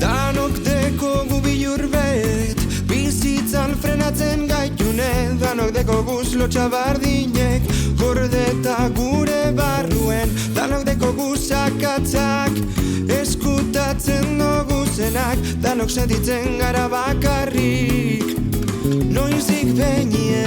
Danok dekogu bilurbet, bizitzan frenatzen gaitune. Danok dekogu lotxa bardinek, gordeta gure barruen. Danok dekogu sakatzak, eskutatzen doguzenak. Danok sentitzen gara bakarrik, noizik behinien.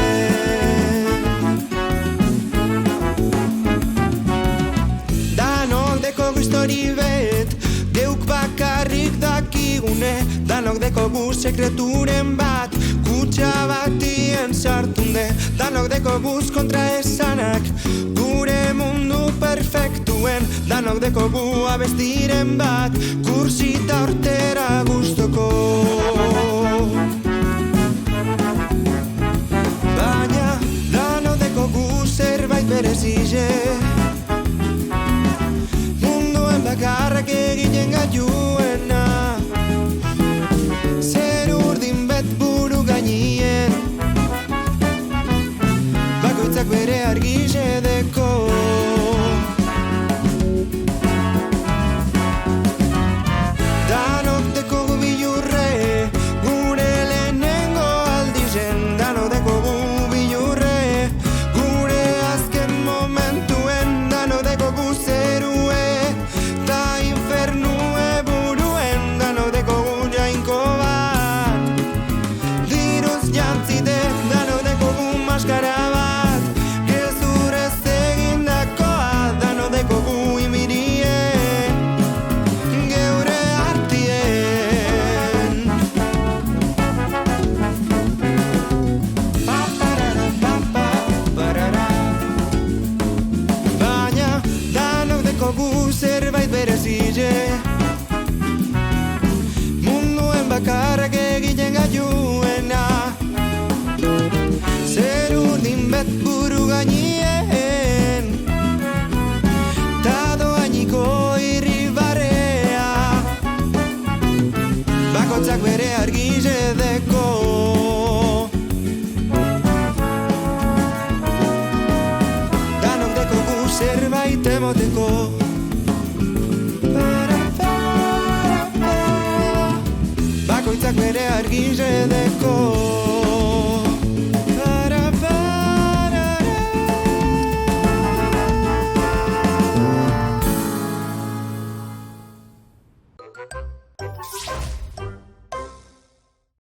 Danok dekogu histori bet, geuk bakarrik dakigune. Danok dekogu sekreturen bat, kutxa batien sartunde. Danok dekoguz kontraesanak, gure mundu perfektuen. Danok dekogu abestiren bat, kursita hortera guztoko. Baina danok dekogu zerbait berezize, munduen bakarrak egiten gaiuena. Zer urdin bet buru gainien, bakoitzak bere argize deko. Danok dekogu bilurre, gure lehenengo aldizen. Danok dekogu bilurre, gure azken momentuen. Danok dekogu zerue, ta infernue buruen. Danok dekogu jainko bat, diruz jantzite. Danok dekogu maskara bat, gezurrez egindakoa. Danok dekogu imirie, geure artien. Baina danok dekogu zerbait berezize, munduen bakarrak egiten gaiuena. Zer urdin bet buru gainien, ta doainiko irribarea. Bakoitzak bere argize deko. Danok dekogu zerbait emoteko. Bakoitzak bere argize deko.